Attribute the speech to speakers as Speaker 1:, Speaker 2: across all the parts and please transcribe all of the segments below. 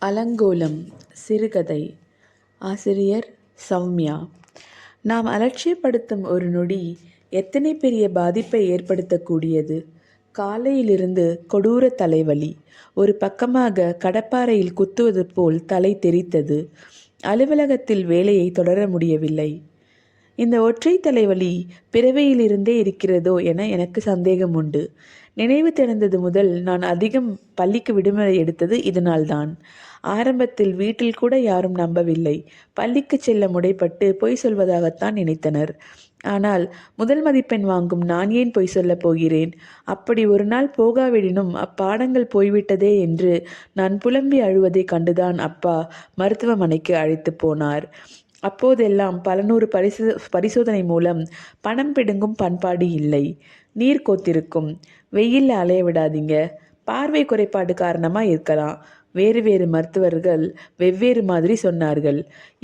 Speaker 1: அலங்கோலம் சிறுகதை. ஆசிரியர் சௌமியா. நாம் அலட்சியப்படுத்தும் ஒரு நொடி எத்தனை பெரிய பாதிப்பை ஏற்படுத்தக்கூடியது. காலையிலிருந்து கொடூர தலைவலி. ஒரு பக்கமாக கடப்பாறையில் குத்துவது போல் தலை தெரித்தது. அலுவலகத்தில் வேலையை தொடர முடியவில்லை. இந்த ஒற்றை தலைவலி பிறவியிலிருந்தே இருக்கிறதோ என எனக்கு சந்தேகம் உண்டு. நினைவு தெரிந்தது முதல் நான் அதிகம் பள்ளிக்கு விடுமுறை எடுத்தது இதனால்தான். ஆரம்பத்தில் வீட்டில் கூட யாரும் நம்பவில்லை. பள்ளிக்கு செல்ல முடைப்பட்டு பொய் சொல்வதாகத்தான் நினைத்தனர். ஆனால் முதல் மதிப்பெண் வாங்கும் நான் ஏன் பொய் சொல்லப் போகிறேன்? அப்படி ஒரு நாள் போகாவிடினும் அப்பாடங்கள் போய்விட்டதே என்று நான் புலம்பி அழுவதை கண்டுதான் அப்பா மருத்துவமனைக்கு அழைத்து போனார். அப்போதெல்லாம் பல நூறு பரிசோதனை மூலம் பணம் பிடுங்கும் பண்பாடு இல்லை. நீர் கோத்திருக்கும். வெயில்ல அலைய விடாதீங்க. பார்வை குறைபாடு காரணமாக இருக்கலாம். வேறு வேறு மருத்துவர்கள் வெவ்வேறு மாதிரி சொன்னார்கள்.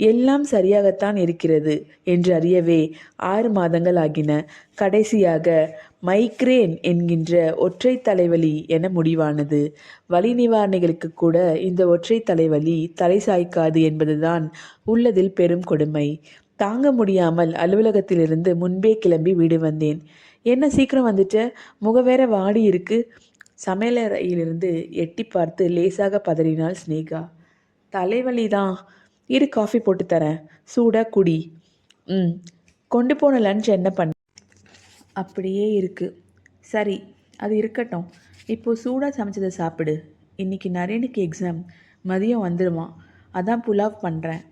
Speaker 1: எல்லாம் சரியாகத்தான் இருக்கிறது என்று அறியவே 6 மாதங்கள் ஆகின. கடைசியாக மைக்ரேன் என்கின்ற ஒற்றை தலைவலி என முடிவானது. வலி நிவாரணிகளுக்கு கூட இந்த ஒற்றை தலைவலி தலை சாய்க்காது என்பதுதான் உள்ளதில் பெரும் கொடுமை. தாங்க முடியாமல் அலுவலகத்திலிருந்து முன்பே கிளம்பி வீடு வந்தேன். என்ன சீக்கிரம் வந்துட்ட? முக வேற வாடி இருக்கு. சமையலறையிலிருந்து எட்டி பார்த்து லேசாக பதறினாள் ஸ்னேகா. தலைவலி தான். இரு, காஃபி போட்டு தரேன். சூடாக குடி. கொண்டு போன லஞ்ச் என்ன பண்ண? அப்படியே இருக்கு. சரி, அது இருக்கட்டும். இப்போது சூடாக சமைச்சதை சாப்பிடு. இன்னைக்கு நரேனுக்கு எக்ஸாம். மதியம் வந்துடுவான். அதான் புலாவ் பண்ணுறேன்.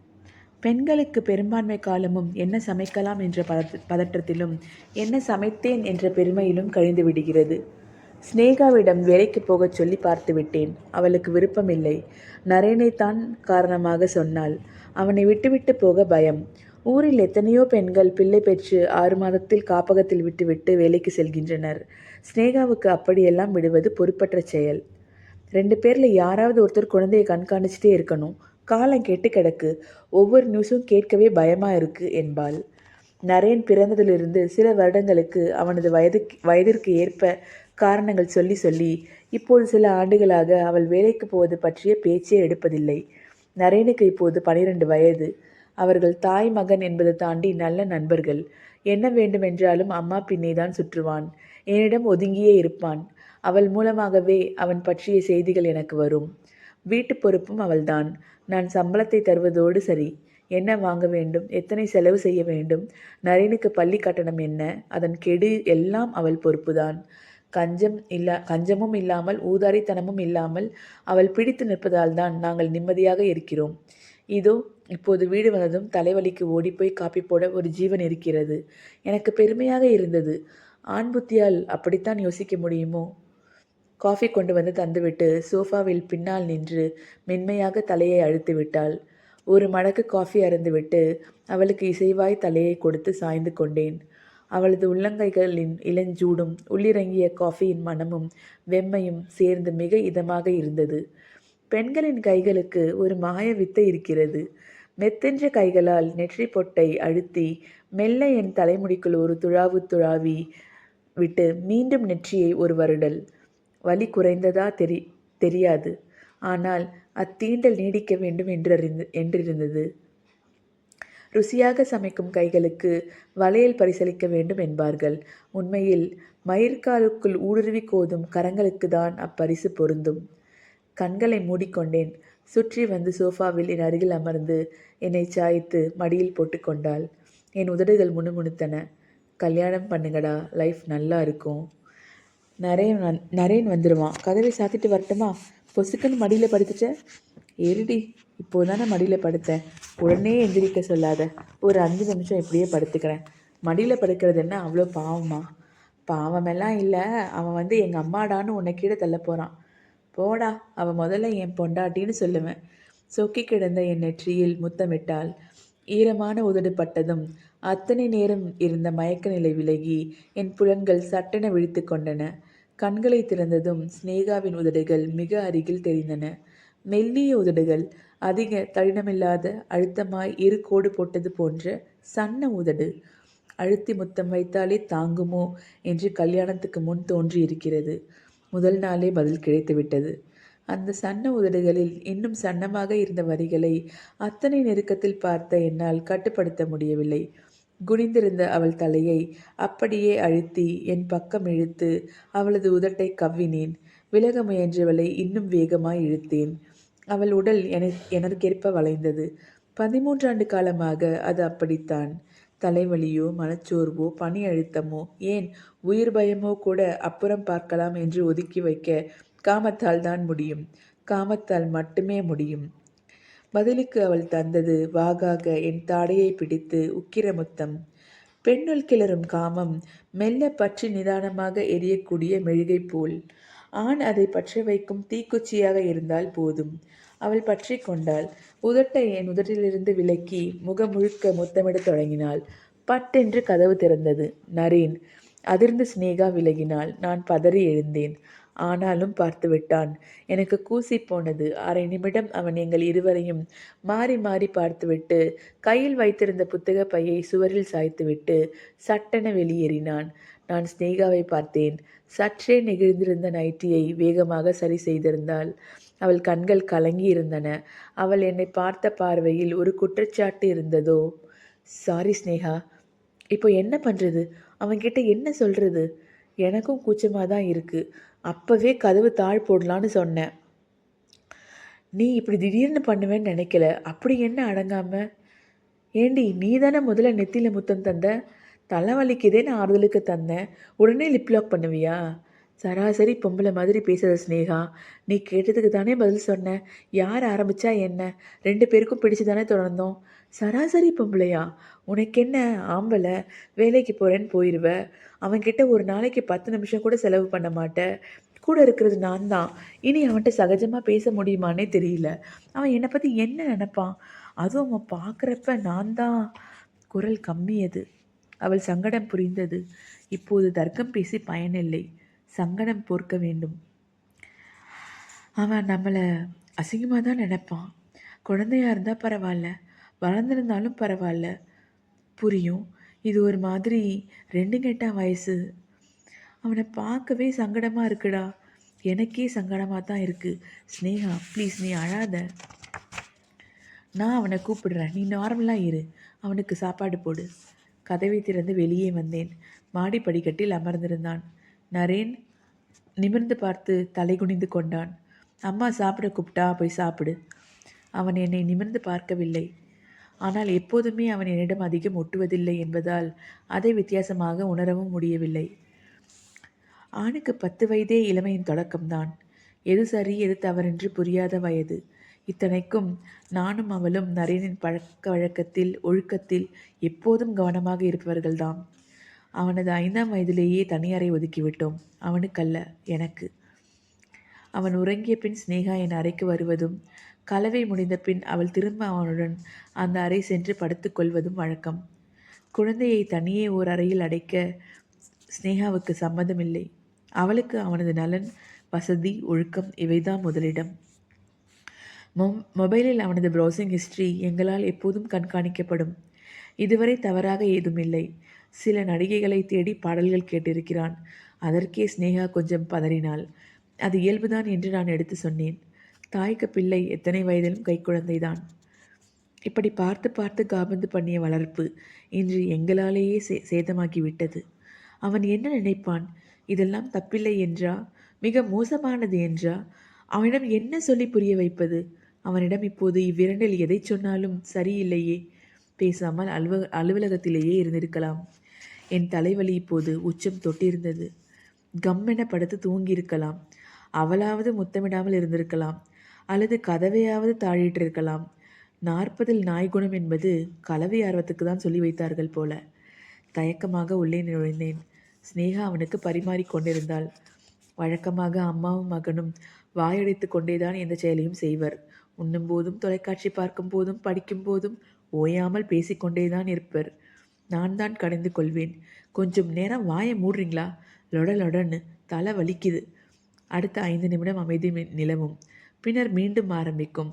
Speaker 1: பெண்களுக்கு பெரும்பான்மை காலமும் என்ன சமைக்கலாம் என்ற பதற்றத்திலும் என்ன சமைத்தேன் என்ற பெருமையிலும் கழிந்து விடுகிறது. ஸ்னேகாவிடம் வேலைக்கு போகச் சொல்லி பார்த்து விட்டேன். அவளுக்கு விருப்பமில்லை. நரேனைத்தான் காரணமாக சொன்னாள். அவனை விட்டுவிட்டு போக பயம். ஊரில் எத்தனையோ பெண்கள் பிள்ளை பெற்று 6 மாதத்தில் காப்பகத்தில் விட்டுவிட்டு வேலைக்கு செல்கின்றனர். ஸ்னேகாவுக்கு அப்படியெல்லாம் விடுவது பொறுப்பற்ற செயல். 2 பேரில் யாராவது ஒருத்தர் குழந்தையை கண்காணிச்சிட்டே இருக்கணும். காலம் கெட்டு கிடக்கு. ஒவ்வொரு நியூஸும் கேட்கவே பயமாக இருக்கு என்பாள். நரேன் பிறந்ததிலிருந்து சில வருடங்களுக்கு அவனது வயதிற்கு ஏற்ப காரணங்கள் சொல்லி சொல்லி இப்போது சில ஆண்டுகளாக அவள் வேலைக்கு போவது பற்றிய பேச்சே எடுப்பதில்லை. நரேனுக்கு இப்போது 12 வயது. அவர்கள் தாய் மகன் என்பதை தாண்டி நல்ல நண்பர்கள். என்ன வேண்டுமென்றாலும் அம்மா பின்னே தான் சுற்றுவான். என்னிடம் ஒதுங்கியே இருப்பான். அவள் மூலமாகவே அவன் பற்றிய செய்திகள் எனக்கு வரும். வீட்டு பொறுப்பும் அவள்தான். நான் சம்பளத்தை தருவதோடு சரி. என்ன வாங்க வேண்டும், எத்தனை செலவு செய்ய வேண்டும், நரேனுக்கு பள்ளி கட்டணம் என்ன, அதன் கெடு எல்லாம் அவள் பொறுப்புதான். கஞ்சமும் இல்லாமல் ஊதாரித்தனமும் இல்லாமல் அவள் பிடித்து நிற்பதால் தான் நாங்கள் நிம்மதியாக இருக்கிறோம். இதோ இப்போது வீடு வந்ததும் தலைவலிக்கு ஓடிப்போய் காப்பி போட ஒரு ஜீவன் இருக்கிறது. எனக்கு பெருமையாக இருந்தது. ஆண் புத்தியால் அப்படித்தான் யோசிக்க முடியுமோ? காஃபி கொண்டு வந்து தந்துவிட்டு சோஃபாவில் பின்னால் நின்று மென்மையாக தலையை அழுத்தி விட்டாள். ஒரு மடக்கு காஃபி அருந்துவிட்டு அவளுக்கு இசைவாய் தலையை கொடுத்து சாய்ந்து கொண்டேன். அவளது உள்ளங்கைகளின் இளஞ்சூடும் உள்ளிறங்கிய காஃபியின் மனமும் வெம்மையும் சேர்ந்து மிக இதமாக இருந்தது. பெண்களின் கைகளுக்கு ஒரு மாய வித்தை இருக்கிறது. மெத்தென்ற கைகளால் நெற்றி பொட்டை அழுத்தி மெல்ல என் தலைமுடிக்குள் ஒரு துழாவி விட்டு மீண்டும் நெற்றியை ஒரு வருடல். வலி குறைந்ததா தெரியாது. ஆனால் அத்தீண்டல் நீடிக்க வேண்டும் என்றிருந்தது. ருசியாக சமைக்கும் கைகளுக்கு வளையல் பரிசளிக்க வேண்டும் என்பார்கள். உண்மையில் மயிர்காலுக்குள் ஊடுருவி கோதும் கரங்களுக்கு தான் அப்பரிசு பொருந்தும். கண்களை மூடிக்கொண்டேன். சுற்றி வந்து சோஃபாவில் என் அருகில் அமர்ந்து என்னை சாய்த்து மடியில் போட்டுக்கொண்டாள். என் உதடுகள் முணுமுணுத்தன. கல்யாணம் பண்ணுங்கடா, லைஃப் நல்லா இருக்கும். நரேன் வந்துடுவான். கதவை சாத்திட்டு வரட்டுமா? பொசுக்குன்னு மடியில் படுத்துட்ட. ஏறிடி, இப்போதானே மடியில் படுத்தேன். உடனே எந்திரிக்க சொல்லாத. ஒரு 5 நிமிஷம் இப்படியே படுத்துக்கிறேன். மடியில் படுக்கிறது என்ன அவ்வளோ பாவமா? பாவமெல்லாம் இல்லை. அவன் வந்து எங்கள் அம்மாடான்னு உன்னை கீழே தள்ள போகிறான். போடா, அவன் முதல்ல என் பொண்டாட்டின்னு சொல்லுவேன். சொக்கி கிடந்த என் நெற்றியில் முத்தமிட்டாள். ஈரமான உதடு பட்டதும் அத்தனை நேரம் இருந்த மயக்க நிலை விலகி என் புலன்கள் சட்டென விழித்து கொண்டன. கண்களை திறந்ததும் ஸ்னேகாவின் உதடுகள் மிக அருகில் தெரிந்தன. மெல்லிய உதடுகள், அதிக தடினமில்லாத அழுத்தமாய் 2 கோடு போட்டது போன்ற சன்ன உதடு. அழுத்தி முத்தம் வைத்தாலே தாங்குமோ என்று கல்யாணத்துக்கு முன் தோன்றி இருக்கிறது. முதல் நாளே பதில் கிடைத்து விட்டது. அந்த சன்ன உதடுகளில் இன்னும் சன்னமாக இருந்த வரிகளை அத்தனை நெருக்கத்தில் பார்த்த என்னால் கட்டுப்படுத்த முடியவில்லை. குனிந்திருந்த அவள் தலையை அப்படியே அழுத்தி என் பக்கம் இழுத்து அவளது உதட்டை கவ்வினேன். விலக முயன்றவளை இன்னும் வேகமாய் இழுத்தேன். அவள் உடல் எனக்கேற்ப வளைந்தது. 13 ஆண்டு காலமாக அது அப்படித்தான். தலைவலியோ, மனச்சோர்வோ, பணி அழுத்தமோ, ஏன் உயிர் பயமோ கூட அப்புறம் பார்க்கலாம் என்று ஒதுக்கி வைக்க காமத்தால் தான் முடியும். காமத்தால் மட்டுமே முடியும். பதிலுக்கு அவள் தந்தது வாகாக என் தாடையை பிடித்து உக்கிர முத்தம். பெண்ணுள் கிளறும் காமம் மெல்ல பற்றி நிதானமாக எரியக்கூடிய மெழுகை போல். ஆண் அதை பற்ற வைக்கும் தீக்குச்சியாக இருந்தால் போதும். அவள் பற்றி கொண்டாள். உதட்டை என் உதட்டிலிருந்து விலக்கி முகம் முழுக்க முத்தமிடத் தொடங்கினாள். பட்டென்று கதவு திறந்தது. நரேன். அதிர்ந்து சினேகா விலகினாள். நான் பதறி எழுந்தேன். ஆனாலும் பார்த்து விட்டான். எனக்கு கூசி போனது. அரை நிமிடம் அவன் எங்கள் இருவரையும் மாறி மாறி பார்த்துவிட்டு கையில் வைத்திருந்த புத்தக பையை சுவரில் சாய்த்துவிட்டு சட்டென வெளியேறினான். நான் சினேகாவை பார்த்தேன். சற்றே நெகிழ்ந்திருந்த நைட்டியை வேகமாக சரி செய்திருந்தாள். அவள் கண்கள் கலங்கி இருந்தன. அவள் என்னை பார்த்த பார்வையில் ஒரு குற்றச்சாட்டு இருந்ததோ? சாரி ஸ்னேகா. இப்போ என்ன பண்ணுறது? அவன்கிட்ட என்ன சொல்கிறது? எனக்கும் கூச்சமாக தான் இருக்குது. அப்போவே கதவு தாழ் போடலான்னு சொன்னேன். நீ இப்படி திடீர்னு பண்ணுவேன்னு நினைக்கல. அப்படி என்ன அடங்காம? ஏண்டி, நீ தானே முதல்ல நெத்தியில் முத்தம் தந்த? தலைவலிக்குதேன்னு ஆறுதலுக்கு தந்தேன். உடனே லிப்லாக் பண்ணுவியா? சராசரி பொம்பளை மாதிரி பேசுகிற ஸ்னேகா. நீ கேட்டதுக்கு தானே பதில் சொன்னேன். யார் ஆரம்பித்தா என்ன? 2 பேருக்கும் பிடிச்சு தானே தொடர்ந்தோம். சராசரி பொம்பளையா? உனக்கு என்ன ஆம்பளை? வேலைக்கு போகிறேன்னு போயிடுவ. அவன்கிட்ட ஒரு நாளைக்கு 10 நிமிஷம் கூட செலவு பண்ண மாட்டேன். கூட இருக்கிறது நான் தான். இனி அவன்கிட்ட சகஜமாக பேச முடியுமானே தெரியல. அவன் என்னை பற்றி என்ன நினப்பான்? அதுவும் அவன் பார்க்குறப்ப நான் தான். குரல் கம்மியது. அவள் சங்கடம் புரிந்தது. இப்போது தர்க்கம் பேசி பயனில்லை. சங்கடம் பொறுக்க வேண்டும். அவன் நம்மளை அசிங்கமாக தான் நினைப்பான். குழந்தையா இருந்தால் பரவாயில்ல, வளர்ந்துருந்தாலும் பரவாயில்ல. புரியும். இது ஒரு மாதிரி 2 கெட்டா வயசு. அவனை பார்க்கவே சங்கடமாக இருக்குடா. எனக்கே சங்கடமாக தான் இருக்குது. ஸ்னேகா ப்ளீஸ், நீ அழாத. நான் அவனை கூப்பிடுறேன். நீ நார்மலாக இரு. அவனுக்கு சாப்பாடு போடு. கதவை திறந்து வெளியே வந்தேன். மாடி படிக்கட்டில் அமர்ந்திருந்தான். நரேன். நிமிர்ந்து பார்த்து தலை குனிந்து கொண்டான். அம்மா சாப்பிட கூப்பிட்டா போய் சாப்பிடு. அவன் என்னை நிமிர்ந்து பார்க்கவில்லை. ஆனால் எப்போதுமே அவன் என்னிடம் அதிகம் ஒட்டுவதில்லை என்பதால் அதை வித்தியாசமாக உணரவும் முடியவில்லை. ஆணுக்கு 10 வயதே இளமையின் தொடக்கம்தான். எது சரி எது தவறென்று புரியாத வயது. இத்தனைக்கும் நானும் அவளும் நரேனின் பழக்க வழக்கத்தில் ஒழுக்கத்தில் எப்போதும் கவனமாக இருப்பவர்கள்தாம். அவனது 5ஆம் வயதிலேயே தனியறை ஒதுக்கிவிட்டோம். அவனுக்கல்ல, எனக்கு. அவன் உறங்கிய பின் ஸ்னேகா என் அறைக்கு வருவதும் கலவை முடிந்த பின் அவள் திரும்ப அவனுடன் அந்த அறை சென்று படுத்துக்கொள்வதும் வழக்கம். குழந்தையை தனியே ஓர் அறையில் அடைக்க ஸ்னேகாவுக்கு சம்மதமில்லை. அவளுக்கு அவனது நலன், வசதி, ஒழுக்கம் இவைதான் முதலிடம். மொபைலில் அவனது ப்ரௌசிங் ஹிஸ்ட்ரி எங்களால் எப்போதும் கண்காணிக்கப்படும். இதுவரை தவறாக ஏதுமில்லை. சில நடிகைகளை தேடி பாடல்கள் கேட்டிருக்கிறான். அதற்கே ஸ்னேகா கொஞ்சம் பதறினாள். அது இயல்புதான் என்று நான் எடுத்து சொன்னேன். தாய்க்கு பிள்ளை எத்தனை வயதிலும் கைக்குழந்தைதான். இப்படி பார்த்து பார்த்து காபந்து பண்ணிய வளர்ப்பு இன்று எங்களாலேயே சேதமாகிவிட்டது. அவன் என்ன நினைப்பான்? இதெல்லாம் தப்பில்லை என்றா? மிக மோசமானது என்றா? அவனிடம் என்ன சொல்லி புரிய வைப்பது? அவனிடம் இப்போது இவ்விரண்டில் எதை சொன்னாலும் சரியில்லையே. பேசாமல் அலுவலகத்திலேயே இருந்திருக்கலாம். என் தலைவலி இப்போது உச்சம் தொட்டிருந்தது. கம்மென படுத்து தூங்கியிருக்கலாம். அவளாவது முத்தமிடாமல் இருந்திருக்கலாம். அல்லது கதவையாவது தாழிட்டிருக்கலாம். 40இல் நாய்குணம் என்பது கலவை ஆர்வத்துக்கு தான் சொல்லி வைத்தார்கள் போல. தயக்கமாக உள்ளே நுழைந்தேன். ஸ்னேகா அவனுக்கு பரிமாறி கொண்டிருந்தாள். வழக்கமாக அம்மாவும் மகனும் வாயடைத்து கொண்டேதான் எந்த செயலையும் செய்வர். உண்ணும் போதும் தொலைக்காட்சி பார்க்கும் போதும் படிக்கும் போதும் ஓயாமல் பேசிக்கொண்டேதான் இருப்பர். நான் தான் கடிந்து கொள்வேன். கொஞ்சம் நேரம் வாயை மூடுறீங்களா? லொடலொடன்னு தலை வலிக்குது. அடுத்த 5 நிமிடம் அமைதி நிலவும். பின்னர் மீண்டும் ஆரம்பிக்கும்.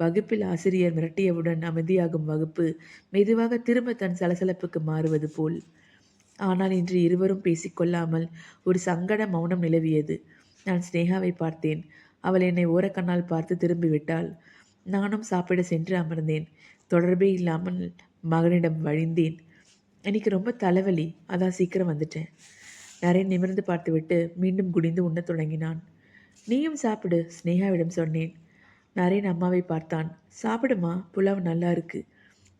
Speaker 1: வகுப்பில் ஆசிரியர் மிரட்டியவுடன் அமைதியாகும் வகுப்பு மெதுவாக திரும்ப தன் சலசலப்புக்கு மாறுவது போல். ஆனால் இன்று இருவரும் பேசிக்கொள்ளாமல் ஒரு சங்கட மௌனம் நிலவியது. நான் ஸ்னேகாவை பார்த்தேன். அவள் என்னை ஓரக்கண்ணால் பார்த்து திரும்பிவிட்டாள். நானும் சாப்பிட சென்று அமர்ந்தேன். தொடர்பே இல்லாமல் மகனிடம் வழிந்தேன். எனக்கு ரொம்ப தலைவலி, அதான் சீக்கிரம் வந்துட்டேன். நரேன் நிமிர்ந்து பார்த்துவிட்டு மீண்டும் குனிந்து உண்ணத் தொடங்கினான். நீயும் சாப்பிடு, ஸ்னேகாவிடம் சொன்னேன். நரேன் அம்மாவை பார்த்தான். சாப்பிடுமா, புலாவ் நல்லா இருக்கு.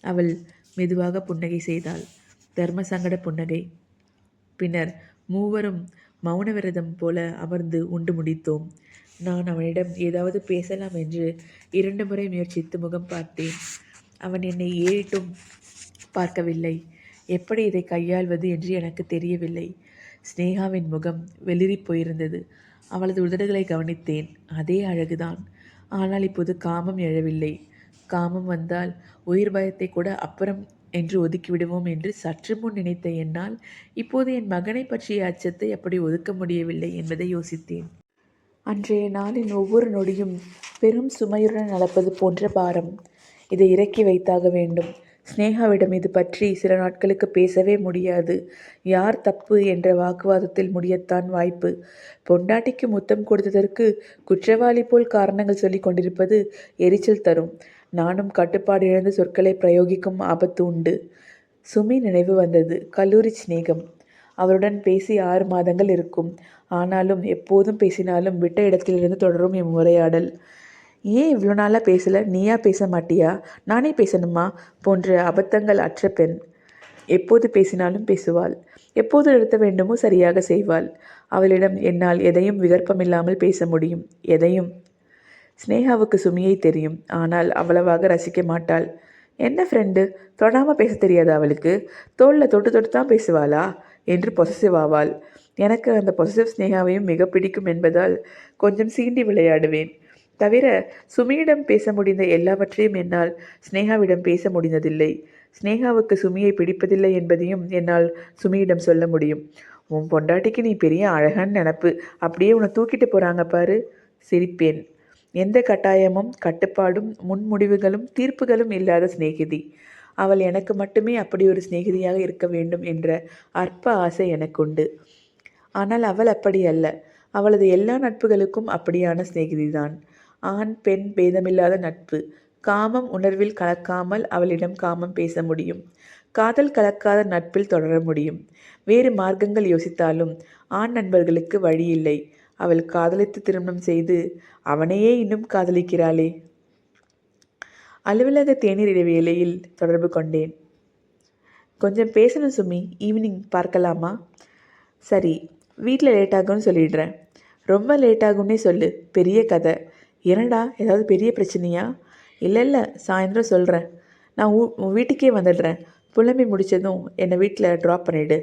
Speaker 1: அவள் மெதுவாக புன்னகை செய்தாள். தர்ம சங்கட புன்னகை. பின்னர் மூவரும் மௌன விரதம் போல அமர்ந்து உண்டு முடித்தோம். நான் அவனிடம் ஏதாவது பேசலாம் என்று 2 முறை முயற்சித்து முகம் பார்த்தேன். அவன் என்னை ஏறிட்டும் பார்க்கவில்லை. எப்படி இதை கையாள்வது என்று எனக்கு தெரியவில்லை. ஸ்னேகாவின் முகம் வெளிரி போயிருந்தது. அவளது உதடுகளை கவனித்தேன். அதே அழகுதான். ஆனால் இப்போது காமம் எழவில்லை. காமம் வந்தால் உயிர் பயத்தை கூட அப்புறம் என்று ஒதுக்கிவிடுவோம் என்று சற்று முன் நினைத்த என்னால் இப்போது என் மகனை பற்றிய அச்சத்தை அப்படி ஒதுக்க முடியவில்லை என்பதை யோசித்தேன். அன்றைய நாளின் ஒவ்வொரு நொடியும் பெரும் சுமையுடன் நடப்பது போன்ற பாரம். இதை இறக்கி வைத்தாக வேண்டும். ஸ்னேகாவிடம் இது பற்றி சில நாட்களுக்கு பேசவே முடியாது. யார் தப்பு என்ற வாக்குவாதத்தில் முடியத்தான் வாய்ப்பு. பொண்டாட்டிக்கு முத்தம் கொடுத்ததற்கு குற்றவாளி போல் காரணங்கள் சொல்லி கொண்டிருப்பது எரிச்சல் தரும். நானும் கட்டுப்பாடு இழந்த சொற்களை பிரயோகிக்கும் ஆபத்து உண்டு. சுமி நினைவு வந்தது. கல்லூரி சிநேகம். அவருடன் பேசி 6 மாதங்கள் இருக்கும். ஆனாலும் எப்போதும் பேசினாலும் விட்ட இடத்திலிருந்து தொடரும் இம்முறையாடல். ஏன் இவ்வளோ நாளாக பேசலை, நீயா பேச மாட்டியா, நானே பேசணுமா போன்ற அபத்தங்கள் அற்ற பெண். எப்போது பேசினாலும் பேசுவாள். எப்போது நிறுத்த வேண்டுமோ சரியாக செய்வாள். அவளிடம் என்னால் எதையும் விகற்பமில்லாமல் பேச முடியும். எதையும். ஸ்னேகாவுக்கு சுமியை தெரியும். ஆனால் அவ்வளவாக ரசிக்க மாட்டாள். என்ன ஃப்ரெண்டு, தொடாமல் பேச தெரியாது அவளுக்கு, தோளில் தொட்டு தொட்டு தான் பேசுவாளா என்று பொசசிவ் ஆவாள். எனக்கு அந்த பொசசிவ் ஸ்னேகாவையும் மிக பிடிக்கும் என்பதால் கொஞ்சம் சீண்டி விளையாடுவேன். தவிர சுமியிடம் பேச முடிந்த எல்லாவற்றையும் என்னால் ஸ்னேகாவிடம் பேச முடிந்ததில்லை. ஸ்னேகாவுக்கு சுமியை பிடிப்பதில்லை என்பதையும் என்னால் சுமியிடம் சொல்ல முடியும். உன் பொண்டாட்டிக்கு நீ பெரிய அழகான நினப்பு, அப்படியே உன்னை தூக்கிட்டு போகிறாங்க பாரு. சிரிப்பேன். எந்த கட்டாயமும் கட்டுப்பாடும் முன்முடிவுகளும் தீர்ப்புகளும் இல்லாத சிநேகிதி. அவள் எனக்கு மட்டுமே அப்படி ஒரு சிநேகிதியாக இருக்க வேண்டும் என்ற அற்ப ஆசை எனக்குண்டு. ஆனால் அவள் அப்படி அல்ல. அவளது எல்லா நட்புகளுக்கும் அப்படியான சிநேகிதிதான். ஆண் பெண் பேதமில்லாத நட்பு. காமம் உணர்வில் கலக்காமல் அவளிடம் காமம் பேச முடியும். காதல் கலக்காத நட்பில் தொடர முடியும். வேறு மார்க்கங்கள் யோசித்தாலும் ஆண் நண்பர்களுக்கு வழியில்லை. அவள் காதலித்து திருமணம் செய்து அவனையே இன்னும் காதலிக்கிறாளே. அலுவலக தேநீர் இடைவேளையில் தொடர்பு கொண்டேன். கொஞ்சம் பேசணும் சுமி, ஈவினிங் பார்க்கலாமா? சரி, வீட்டில் லேட்டாகும்னு சொல்லிடுறேன். ரொம்ப லேட்டாகும்னே சொல்லு, பெரிய கதை. என்னடா, ஏதாவது பெரிய பிரச்சனையா? இல்லை, சாயந்தரம் சொல்கிறேன். நான் உன் வீட்டுக்கே வந்துடுறேன். புலம்பி முடித்ததும் என்னை வீட்டில் ட்ராப் பண்ணிவிடு.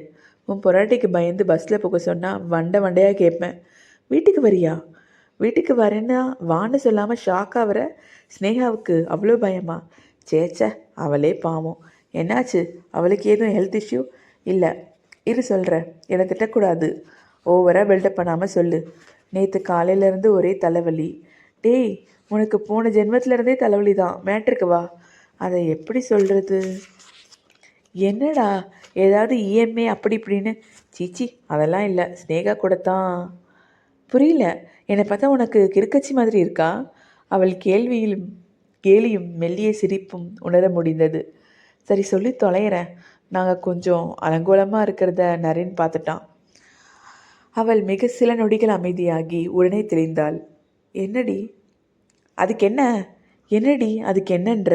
Speaker 1: உன் பொராட்டிக்கு பயந்து பஸ்ஸில் போக சொன்னால் வண்டையாக கேட்பேன். வீட்டுக்கு வரியா? வீட்டுக்கு வரேன்னா வான்னு சொல்லாமல் ஷாக் ஆகிற ஸ்னேகாவுக்கு அவ்வளோ பயமா? சேச்ச, அவளே பாவம். என்னாச்சு? அவளுக்கு எதுவும் ஹெல்த் இஷ்யூ? இல்லை, இரு சொல்கிறேன். என்னை திட்டக்கூடாது. ஓவராக பில்டப் பண்ணாமல் சொல்லு. நேற்று காலையிலேருந்து ஒரே தலைவலி. டேய், உனக்கு போன ஜென்மத்திலேருந்தே தலைவலி தான். மேட்ருக்கு வா. அதை எப்படி சொல்கிறது? என்னடா, ஏதாவது இஎம்ஐ அப்படி இப்படின்னு? சீச்சி, அதெல்லாம் இல்லை. ஸ்னேகா கூட தான். புரியல. என்னை பார்த்தா உனக்கு கிறுக்கச்சி மாதிரி இருக்கா? அவள் கேலியும் மெல்லிய சிரிப்பும் உணர முடிந்தது. சரி, சொல்லி தொலைகிறேன். நாங்கள் கொஞ்சம் அலங்கோலமாக இருக்கிறத நரேன் பார்த்துட்டான். அவள் மிக சில நொடிகள் அமைதியாகி உடனே தெளிந்தாள். என்னடி அதுக்கு என்னன்ற?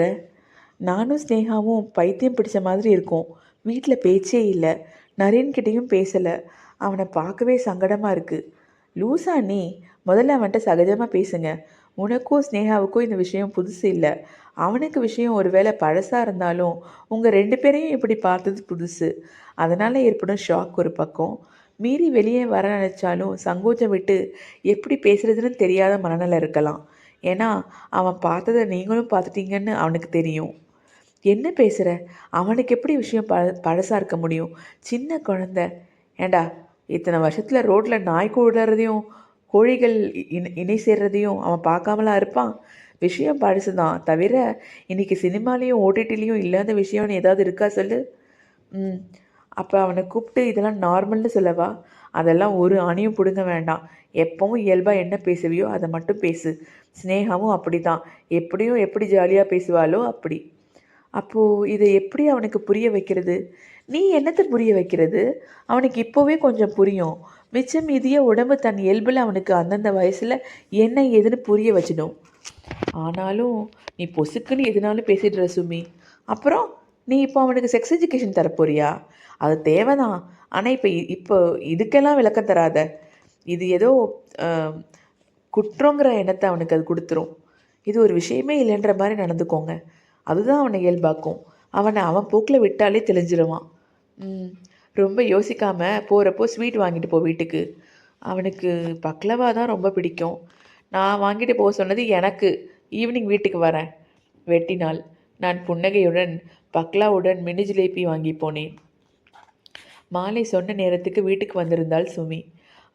Speaker 1: நானும் ஸ்னேகாவும் பைத்தியம் பிடிச்ச மாதிரி இருக்கோம். வீட்டில் பேச்சே இல்லை. நரேன்கிட்டையும் பேசலை. அவனை பார்க்கவே சங்கடமாக இருக்குது. லூசா நீ? முதல்ல அவன்கிட்ட சகஜமாக பேசுங்க. உனக்கும் ஸ்னேகாவுக்கும் இந்த விஷயம் புதுசு இல்லை. அவனுக்கு விஷயம் ஒருவேளை பழசாக இருந்தாலும் உங்கள் 2 பேரையும் இப்படி பார்த்தது புதுசு. அதனால் ஏற்படும் ஷாக் ஒரு பக்கம். மீறி வெளியே வர நினச்சாலும் சங்கோச்சம் விட்டு எப்படி பேசுகிறதுன்னு தெரியாத மனநிலை இருக்கலாம். ஏன்னா அவன் பார்த்ததை நீங்களும் பார்த்துட்டீங்கன்னு அவனுக்கு தெரியும். என்ன பேசுகிற? அவனுக்கு எப்படி விஷயம் பழசாக இருக்க முடியும்? சின்ன குழந்த. ஏண்டா, இத்தனை வருஷத்தில் ரோட்டில் நாய் கூடுறதையும் கோழிகள் இணை சேர்றதையும் அவன் பார்க்காமலா இருப்பான்? விஷயம் பழசு தான். தவிர இன்றைக்கி சினிமாலேயும் ஓடிடிலையும் இல்லாத விஷயம்னு ஏதாவது இருக்கா சொல்லு. அப்போ அவனை கூப்பிட்டு இதெல்லாம் நார்மல்னு சொல்லவா? அதெல்லாம் ஒரு ஆணியும் பிடுங்க வேண்டாம். எப்பவும் இயல்பாக என்ன பேசுவியோ அதை மட்டும் பேசு. ஸ்னேகாவும் அப்படி தான். எப்படியும் எப்படி ஜாலியாக பேசுவாளோ அப்படி. அப்போது இதை எப்படி அவனுக்கு புரிய வைக்கிறது? நீ என்னத்தை புரிய வைக்கிறது? அவனுக்கு இப்போவே கொஞ்சம் புரியும். மிச்சம் மீதிய உடம்பு தன் இயல்பில் அவனுக்கு அந்தந்த வயசில் என்ன ஏதுன்னு புரிய வச்சிடும். ஆனாலும் நீ பொசுக்குன்னு எதுனாலும் பேசிடுற சுமி. அப்புறம் நீ இப்போ அவனுக்கு செக்ஸ் எஜுகேஷன் தரப்போறியா? அது தேவைதான். ஆனால் இப்போ இதுக்கெல்லாம் விளக்கம் தராத. இது ஏதோ குற்றங்கிற எண்ணத்தை அவனுக்கு அது கொடுத்துரும். இது ஒரு விஷயமே இல்லைன்ற மாதிரி நடந்துக்கோங்க. அதுதான் அவனை இயல்பாக்கும். அவனை அவன் போக்கில் விட்டாலே தெளிஞ்சிருவான். ரொம்ப யோசிக்காமல் போகிறப்போ ஸ்வீட் வாங்கிட்டு போ வீட்டுக்கு. அவனுக்கு பக்லவா தான் ரொம்ப பிடிக்கும். நான் வாங்கிட்டு போக சொன்னது எனக்கு. ஈவினிங் வீட்டுக்கு வரேன். வெட்டினாள். நான் புன்னகையுடன் பக்லாவுடன் மினி ஜிலேபி வாங்கி போனேன். மாலை சொன்ன நேரத்துக்கு வீட்டுக்கு வந்திருந்தாள் சுமி.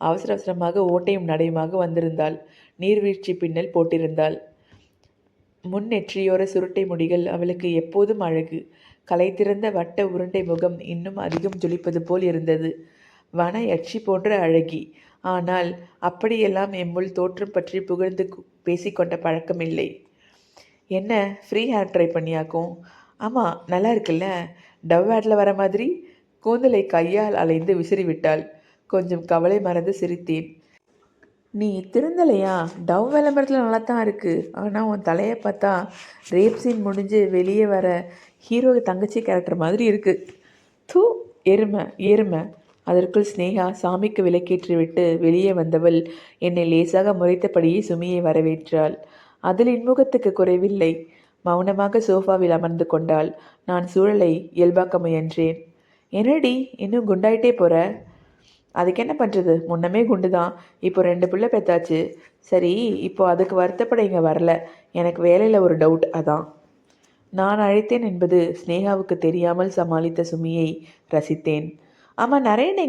Speaker 1: அவசர அவசரமாக ஓட்டையும் நடையுமாக வந்திருந்தாள். நீர்வீழ்ச்சி பின்னல் போட்டிருந்தாள். முன் நெற்றியோர சுருட்டை முடிகள் அவளுக்கு எப்போதும் அழகு. களைத்திருந்த வட்ட உருண்டை முகம் இன்னும் அதிகம் ஜொலிப்பது போல் இருந்தது. வன யட்சி போன்ற அழகி. ஆனால் அப்படியெல்லாம் எம்முள் தோற்றம் பற்றி புகழ்ந்து பேசிக்கொண்ட பழக்கமில்லை. என்ன ஃப்ரீ ஹேர் ட்ரை பண்ணியாக்கும்? ஆமாம், நல்லா இருக்குல்ல? டவ் ஆடில் வர மாதிரி. கூந்தலை கையால் அலைந்து விசிறிவிட்டாள். கொஞ்சம் கவலை மறந்து சிரித்தேன். நீ திருந்தலையா? டவ் விளம்பரத்தில் நல்லா தான் இருக்குது. ஆனால் உன் தலையை பார்த்தா ரேப் சீன் முடிஞ்சு வெளியே வர ஹீரோ தங்கச்சி கேரக்டர் மாதிரி இருக்குது. தூ, எருமை எருமை. அதற்குள் ஸ்னேகா சாமிக்கு விளக்கேற்றி விட்டு வெளியே வந்தவள் என்னை லேசாக முறைத்தபடியே சுமியை வரவேற்றாள். அதில் இன்முகத்துக்கு குறைவில்லை. மௌனமாக சோஃபாவில் அமர்ந்து கொண்டாள். நான் சூழலை இயல்பாக்க முயன்றேன். என்னடி இன்னும் குண்டாயிட்டே போகிற? அதுக்கு என்ன பண்ணுறது, முன்னமே குண்டு தான். இப்போ 2 பிள்ளை பெற்றாச்சு. சரி, இப்போ அதுக்கு வருத்தப்பட இங்கே வரல. எனக்கு வேலையில் ஒரு டவுட், அதான். நான் அழைத்தேன் என்பது ஸ்னேகாவுக்கு தெரியாமல் சமாளித்த சுமியை ரசித்தேன். ஆமாம், நரேன்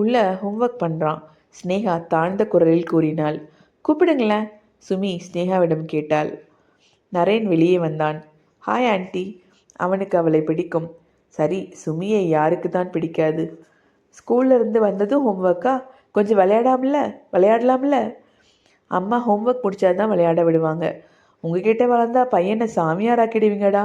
Speaker 1: உள்ள ஹோம்ஒர்க் பண்ணுறான். ஸ்னேகா தாழ்ந்த குரலில் கூறினாள். கூப்பிடுங்களேன், சுமி ஸ்னேகாவிடம் கேட்டாள். நரேன் வெளியே வந்தான். Hi aunty. அவனுக்கு அவளை பிடிக்கும். சரி, சுமியை யாருக்கு தான் பிடிக்காது? ஸ்கூல்ல இருந்து வந்ததும் ஹோம்ஒர்க்கா? கொஞ்சம் விளையாடலாம்ல? அம்மா ஹோம்ஒர்க் முடிச்சாதான் விளையாட விடுவாங்க. உங்ககிட்ட வளர்ந்தா பையனை சாமியார் ஆக்கிடுவீங்கடா.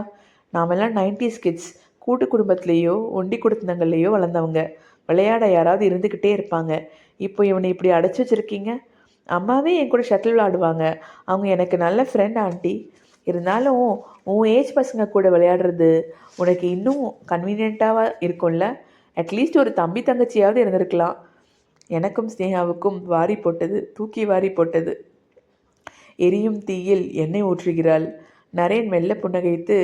Speaker 1: நாமெல்லாம் 90s கிட்ஸ். கூட்டு குடும்பத்திலேயோ ஒண்டி குடுத்தனங்கள்லேயோ வளர்ந்தவங்க. விளையாட யாராவது இருந்துக்கிட்டே இருப்பாங்க. இப்போ இவனை இப்படி அடைச்சி வச்சுருக்கீங்க. அம்மாவே என் கூட ஷட்டில் விளையாடுவாங்க. அவங்க எனக்கு நல்ல ஃப்ரெண்ட் ஆண்டி. இருந்தாலும் உன் ஏஜ் பசங்க கூட விளையாடுறது உனக்கு இன்னும் கன்வீனியண்ட்டாக இருக்கும்ல? அட்லீஸ்ட் ஒரு தம்பி தங்கச்சியாவது இருந்திருக்கலாம். எனக்கும் ஸ்னேகாவுக்கும் வாரி போட்டது, தூக்கி வாரி போட்டது. எரியும் தீயில் எண்ணெய் ஊற்றுகிறாள். நரேன் மெல்ல புன்னகைத்து,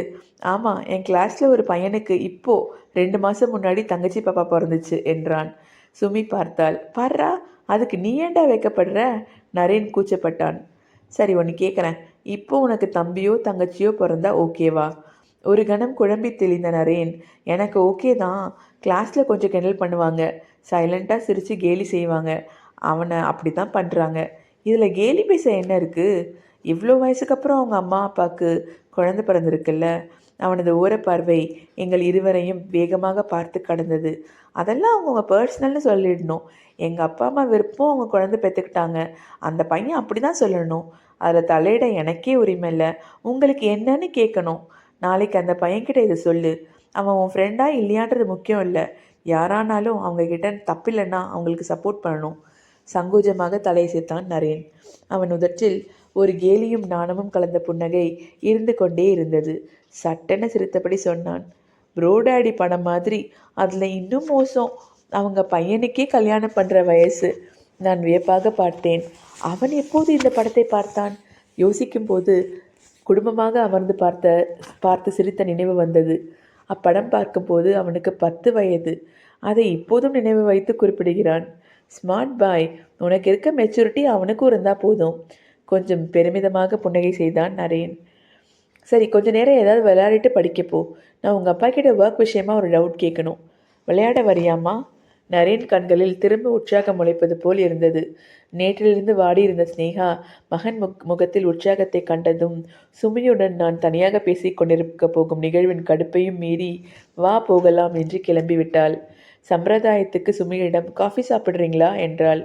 Speaker 1: ஆமாம், என் கிளாஸில் ஒரு பையனுக்கு இப்போது 2 மாதம் முன்னாடி தங்கச்சி பாப்பா பிறந்துச்சு என்றான். சுமி பார்த்தாள். பாரா, அதுக்கு நீ ஏண்டா வைக்கப்படுற? நரேன் கூச்சப்பட்டான். சரி, ஒன்று கேட்குறேன். இப்போ உனக்கு தம்பியோ தங்கச்சியோ பிறந்தா ஓகேவா? ஒரு கணம் குழம்பி தெளிந்த நரேன், எனக்கு ஓகே தான். கிளாஸில் கொஞ்சம் கிண்டல் பண்ணுவாங்க, சைலண்ட்டாக சிரித்து கேலி செய்வாங்க. அவனை அப்படி தான் பண்ணுறாங்க. இதில் கேலி பேச என்ன இருக்குது? இவ்வளோ வயசுக்கு அப்புறம் அவங்க அம்மா அப்பாவுக்கு குழந்தை பிறந்திருக்குல்ல. அவனது ஓரப்பார்வை எங்கள் இருவரையும் வேகமாக பார்த்து கடந்தது. அதெல்லாம் அவங்கவுங்க பர்சனல்னு சொல்லிடணும். எங்கள் அப்பா அம்மா விருப்பம் அவங்க குழந்தை பெற்றுக்கிட்டாங்க. அந்த பையன் அப்படி தான் சொல்லணும். அதில் தலையிட எனக்கே உரிமை இல்லை. உங்களுக்கு என்னன்னு கேட்கணும். நாளைக்கு அந்த பையன்கிட்ட இதை சொல்லு. அவன் உன் ஃப்ரெண்டாக இல்லையான்றது முக்கியம் இல்லை. யாரானாலும் அவங்கக்கிட்ட தப்பில்லைன்னா அவங்களுக்கு சப்போர்ட் பண்ணணும். சங்கோஜமாக தலை சேர்த்தான் நரேன். அவன் உதற்றில் ஒரு கேலியும் நாணமும் கலந்த புன்னகை இருந்து கொண்டே இருந்தது. சட்டென சிரித்தபடி சொன்னான். ப்ரோடாடி படம் மாதிரி. அதில் இன்னும் மோசம். அவங்க பையனுக்கே கல்யாணம் பண்ணுற வயசு. நான் வியப்பாக பார்த்தேன். அவன் எப்போது இந்த படத்தை பார்த்தான்? யோசிக்கும்போது குடும்பமாக அமர்ந்து பார்த்து சிரித்த நினைவு வந்தது. அப்படம் பார்க்கும்போது அவனுக்கு 10 வயது. அதை இப்போதும் நினைவு வைத்து குறிப்பிடுகிறான். Smart boy. உனக்கு இருக்க மெச்சூரிட்டி அவனுக்கும் இருந்தால் போதும். கொஞ்சம் பெருமிதமாக புன்னகை செய்தான் நரேன். சரி, கொஞ்ச நேரம் ஏதாவது விளையாடிட்டு படிக்கப்போ. நான் உங்கள் அப்பா கிட்ட ஒர்க் விஷயமா ஒரு டவுட் கேட்கணும். விளையாட வரியாமா? நரேன் கண்களில் திரும்ப உற்சாகம் முளைப்பது போல் இருந்தது. நேற்றிலிருந்து வாடியிருந்த ஸ்னேகா மகன் முகத்தில் உற்சாகத்தை கண்டதும் சுமியுடன் நான் தனியாக பேசிக் கொண்டிருக்க போகும் நிகழ்வின் கடுப்பையும் மீறி வா போகலாம் என்று கிளம்பிவிட்டாள். சம்பிரதாயத்துக்கு சுமியிடம் காஃபி சாப்பிட்றீங்களா என்றாள்.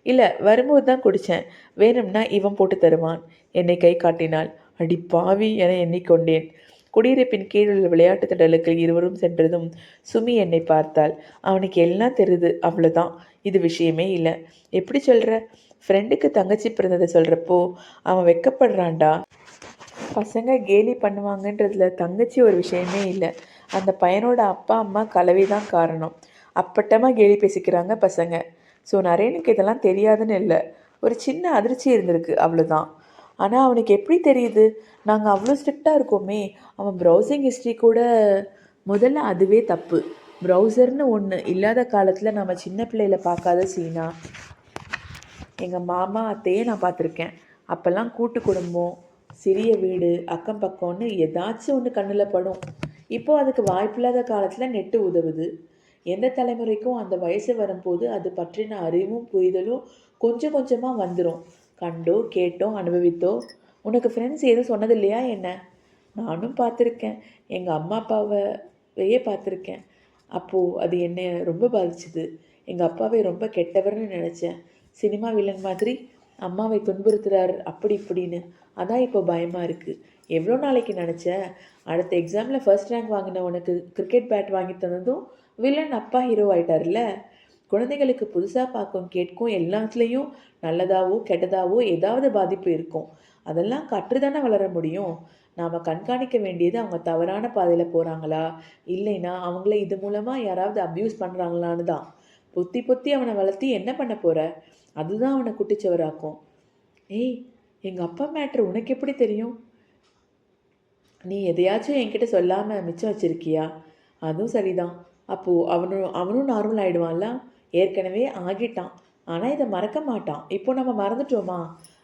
Speaker 1: இல்லை, வரும்போது தான் குடித்தேன். வேணும்னா இவன் போட்டு தருவான். என்னை கை காட்டினாள். அடி பாவி என எண்ணிக்கொண்டேன். குடியிருப்பின் கீழுள்ள விளையாட்டு திடலுக்கு இருவரும் சென்றதும் சுமி என்னை பார்த்தாள். அவனுக்கு எல்லாம் தெரியுது, அவ்வளோதான். இது விஷயமே இல்லை. எப்படி சொல்கிற? ஃப்ரெண்டுக்கு தங்கச்சி பிறந்ததை சொல்கிறப்போ அவன் வெக்கப்படுறான்டா. பசங்க கேலி பண்ணுவாங்கன்றதுல தங்கச்சி ஒரு விஷயமே இல்லை. அந்த பையனோட அப்பா அம்மா கலவை தான் காரணம். அப்பட்டமாக கேலி பேசிக்கிறாங்க பசங்க. ஸோ நரேனுக்கு இதெல்லாம் தெரியாதுன்னு இல்லை. ஒரு சின்ன அதிர்ச்சி இருந்திருக்கு, அவ்வளோதான். ஆனால் அவனுக்கு எப்படி தெரியுது? நாங்கள் அவ்வளோ ஸ்ட்ரிக்டாக இருக்கோமே. அவன் ப்ரௌசிங் ஹிஸ்ட்ரி கூட. முதல்ல அதுவே தப்பு. ப்ரௌசர்னு ஒன்று இல்லாத காலத்தில் நம்ம சின்ன பிள்ளையில பார்க்காத சீனா. எங்கள் மாமா அத்தையே நான் பார்த்துருக்கேன். அப்போல்லாம் கூட்டு குடும்பம், சிறிய வீடு, அக்கம் பக்கம்னு ஏதாச்சும் ஒன்று கண்ணில் படும். இப்போது அதுக்கு வாய்ப்பில்லாத காலத்தில் நெட்டு உதவுது. எந்த தலைமுறைக்கும் அந்த வயசு வரும்போது அது பற்றின அறிவும் புரிதலும் கொஞ்சம் கொஞ்சமாக வந்துடும். கண்டோ கேட்டோ அனுபவித்தோ. உனக்கு ஃப்ரெண்ட்ஸ் எதுவும் சொன்னது இல்லையா என்ன? நானும் பார்த்துருக்கேன். எங்கள் அம்மா அப்பாவையே பார்த்துருக்கேன். அப்போது அது என்னை ரொம்ப பாதிச்சுது. எங்கள் அப்பாவை ரொம்ப கெட்டவர்னு நினச்சேன். சினிமா வில்லன் மாதிரி அம்மாவை துன்புறுத்துறார் அப்படி இப்படின்னு. அதான் இப்போ பயமாக இருக்குது. எவ்வளோ நாளைக்கு நினச்ச? அடுத்த எக்ஸாமில் ஃபர்ஸ்ட் ரேங்க் வாங்கின உனக்கு கிரிக்கெட் பேட் வாங்கி தந்ததும் வில்லன் அப்பா ஹீரோ ஆயிட்டார்ல. குழந்தைகளுக்கு புதுசாக பார்க்கும் கேட்கும் எல்லாத்துலேயும் நல்லதாவோ கெட்டதாவோ ஏதாவது பாதிப்பு இருக்கும். அதெல்லாம் கற்றுதானே வளர முடியும். நாம் கண்காணிக்க வேண்டியது அவங்க தவறான பாதையில் போகிறாங்களா, இல்லைன்னா அவங்கள இது மூலமாக யாராவது அப்யூஸ் பண்ணுறாங்களான்னு தான். பொத்தி பொத்தி அவனை வளர்த்தி என்ன பண்ண போகிற? அதுதான் அவனை குட்டிச்சவராக்கும். ஏய், எங்கள் அப்பா மேட்ரு உனக்கு எப்படி தெரியும்? நீ எதையாச்சும் என்கிட்ட சொல்லாமல் மிச்சம் வச்சிருக்கியா? அதுவும் சரிதான். அப்போது அவனும் நார்மல் ஆகிடுவான்ல. ஏற்கனவே ஆகிட்டான். ஆனால் இதை மறக்க மாட்டான். இப்போ நம்ம மறந்துட்டோமா?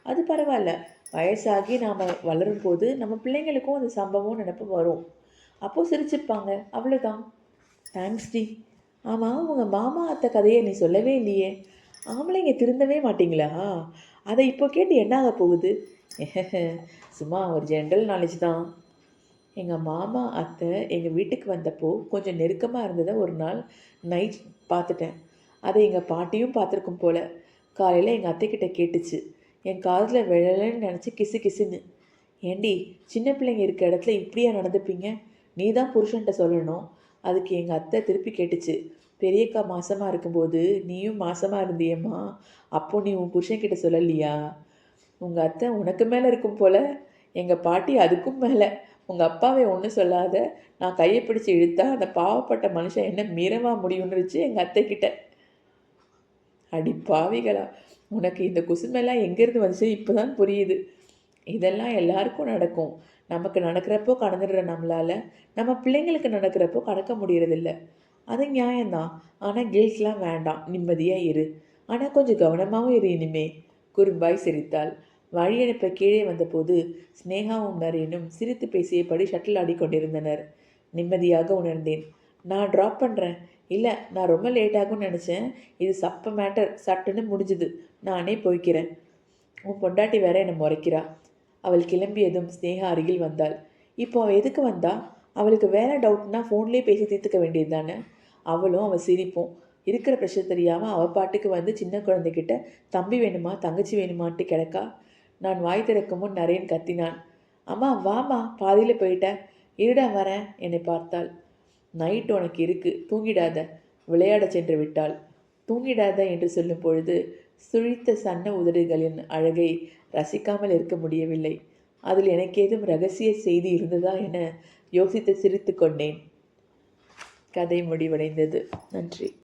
Speaker 1: அது பரவாயில்ல. வயசாகி நாம் வளரும்போது நம்ம பிள்ளைங்களுக்கும் அந்த சம்பவம் நினப்பு வரும். அப்போது சிரிச்சுப்பாங்க, அவ்வளோதான். தேங்க்ஸ் டி. ஆமாம், உங்கள் மாமா அத்தை கதையை நீ சொல்லவே இல்லையே. ஆம்பளைங்க திருந்தவே மாட்டிங்களா? அதை இப்போ கேட்டு என்ன ஆக போகுது? சும்மா ஒரு ஜென்ரல் நாலேஜ் தான். எங்கள் மாமா அத்தை எங்கள் வீட்டுக்கு வந்தப்போ கொஞ்சம் நெருக்கமாக இருந்ததை ஒரு நாள் நைட் பார்த்துட்டேன். அதை எங்கள் பாட்டியும் பார்த்துருக்கும் போல். காலையில் எங்கள் அத்தைக்கிட்ட கேட்டுச்சு. என் காதில் விழலைன்னு நினச்சி கிசு கிசுன்னு. ஏண்டி, சின்ன பிள்ளைங்க இருக்க இடத்துல இப்படியா நடந்துப்பீங்க? நீ தான் புருஷன்ட்ட சொல்லணும். அதுக்கு எங்கள் அத்தை திருப்பி கேட்டுச்சு. பெரியக்கா மாசமாக இருக்கும்போது நீயும் மாசமாக இருந்தியம்மா, அப்போ நீ உன் புருஷன்கிட்ட சொல்லலையா? உங்கள் அத்தை உனக்கு மேலே இருக்கும் போல். எங்கள் பாட்டி அதுக்கும் மேலே. உங்கள் அப்பாவை ஒன்றும் சொல்லாத, நான் கையை பிடிச்சி இழுத்தா அந்த பாவப்பட்ட மனுஷன் என்ன மீறவா முடியும்னுச்சு எங்கள் அத்தைக்கிட்ட. அடி பாவிகளா, உனக்கு இந்த குசுமெல்லாம் எங்கேருந்து வந்துச்சு இப்போ தான் புரியுது. இதெல்லாம் எல்லாருக்கும் நடக்கும். நமக்கு நடக்கிறப்போ கடந்துடுற நம்மளால் நம்ம பிள்ளைங்களுக்கு நடக்கிறப்போ கடக்க முடியறதில்ல. அது நியாயம்தான். ஆனால் கில்ட்லாம் வேண்டாம், நிம்மதியாக இரு. ஆனால் கொஞ்சம் கவனமாகவும் இரு இனிமே. குறும்பாய் சிரித்தாள். வழியனுப்ப கீழே வந்தபோது ஸ்னேகாவும் நரேனும் சிரித்து பேசியபடி ஷட்டில் ஆடிக்கொண்டிருந்தனர். நிம்மதியாக உணர்ந்தேன். நான் ட்ராப் பண்ணுறேன். இல்லை, நான் ரொம்ப லேட்டாகும்னு நினச்சேன். இது சப்ப மேட்டர், சட்டுன்னு முடிஞ்சுது. நானே போய்க்கிறேன். உன் பொண்டாட்டி வேற என்னை முறைக்கிறா. அவள் கிளம்பியதும் ஸ்னேகா அருகில் வந்தாள். இப்போ அவள் எதுக்கு வந்தா? அவளுக்கு வேலை டவுட்னா ஃபோன்லேயே பேசி தீர்த்துக்க வேண்டியது தானே. அவளும் அவள் சிரிப்போம். இருக்கிற ப்ரெஷர் தெரியாமல் அவள் பாட்டுக்கு வந்து சின்ன குழந்தைகிட்ட தம்பி வேணுமா தங்கச்சி வேணுமான்ட்டு கிடக்கா. நான் வாய் திறக்கும் முன் நரேன் கத்தினான். அம்மா வாமா, பாதியில் போயிட்டேன். இருடா வரேன். என்னை பார்த்தாள். நைட் உனக்கு இருக்கு, தூங்கிடாத. விளையாட சென்று விட்டாள். தூங்கிடாத என்று சொல்லும் பொழுது சுழித்த சன்ன உதடுகளின் அழகை ரசிக்காமல் இருக்க முடியவில்லை. அதில் எனக்கேதும் ரகசிய செய்தி இருந்ததா என யோசித்து சிரித்து கொண்டேன். கதை முடிவடைந்தது. நன்றி.